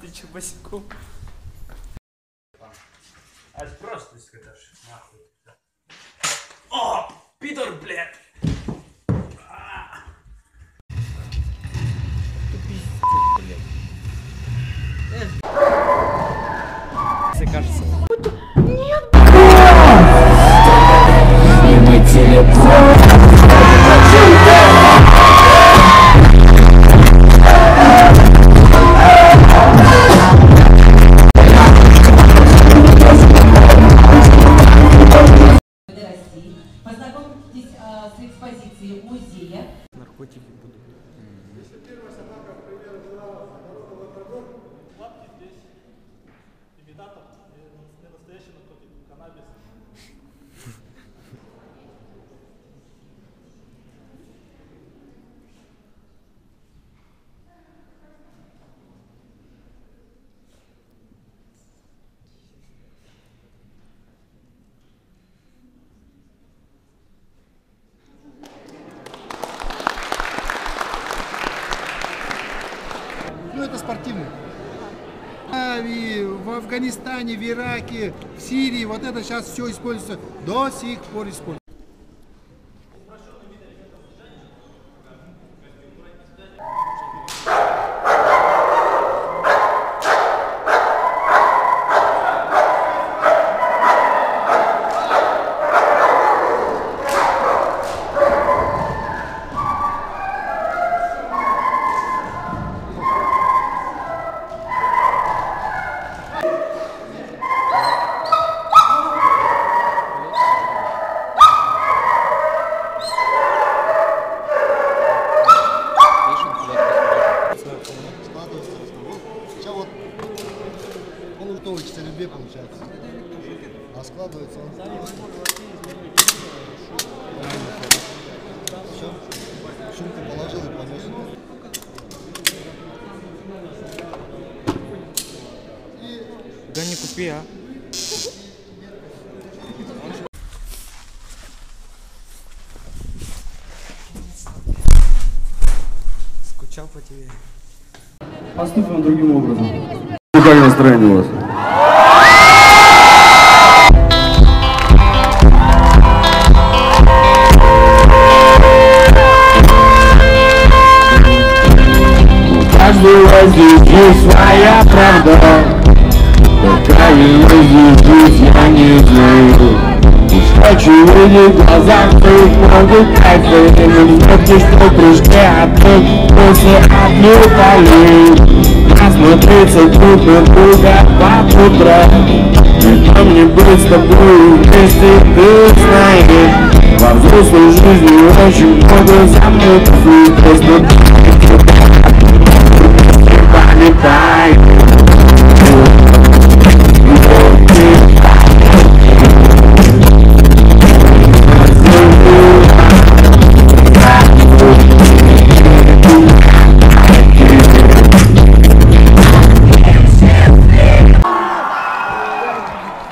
ты че босиком? А это просто скажешь, нахуй. О, пидор, блядь! Мне кажется. Нет! Снимай телефон! Познакомьтесь с экспозицией музея. Наркотики будут. Если первая собака, к примеру, была лабрадор, лапки здесь имитатор, не настоящий наркотик, каннабис. Ну, это спортивный. В Афганистане, в Ираке, в Сирии, вот это сейчас все используется, до сих пор используется. Получится любе получается. А складывается он. Все. Шумку положил и понес. Да не купи, а. Скучал по тебе. Поступим другим образом. Какое настроение у вас? У каждого здесь своя правда. Какая здесь я не знаю. Уж хочу видеть в глазах твоих много кайфа. И мне что прыжки опять после отлетали. Насмотреться друг на друга по утрам. И нам не быть с тобой вместе, ты знаешь. Во взрослой жизни очень много замутов. И просто полетай.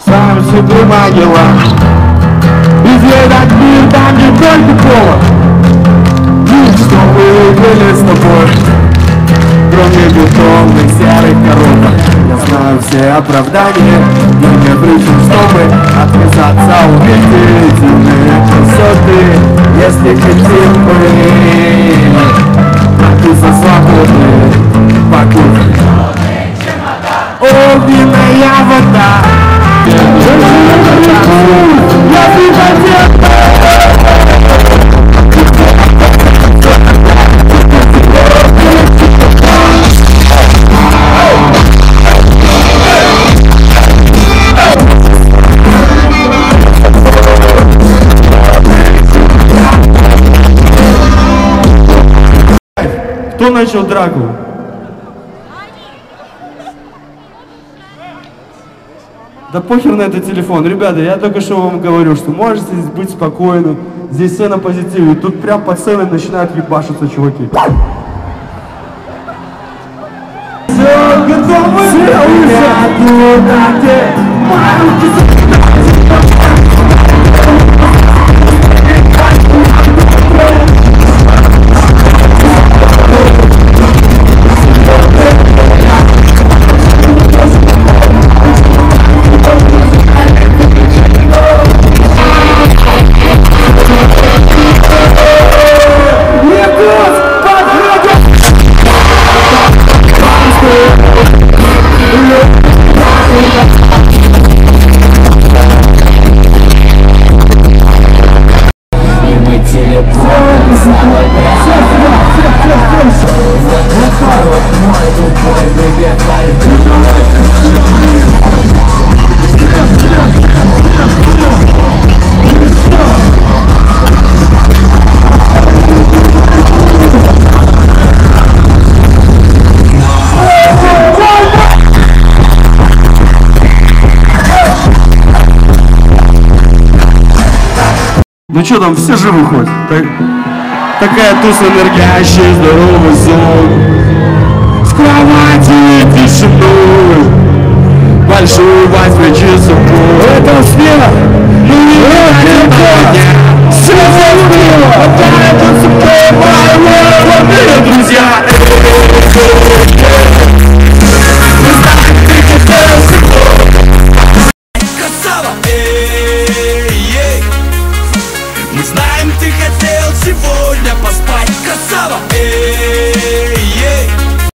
Сам себе могила. Исследовать мир там не только повод. Что мы были с тобой, кроме бетонных серых коробок. Я знаю все оправдания, но не причем, чтобы отказаться убедительные красоты. Если хотим мы, а ты за свободный покой. Огненная вода. Я прихотел. Кто начал драку? Да похер на этот телефон. Ребята, я только что вам говорю, что можете быть спокойны. Здесь все на позитиве. Тут прям по целой начинают ебашиться чуваки. Все, готовы? Ну что там, все живы хоть? Такая туса энергиящая, здоровый сон. С кровати тишину, большую возьми часовку. Это смело, ну не это дня. Все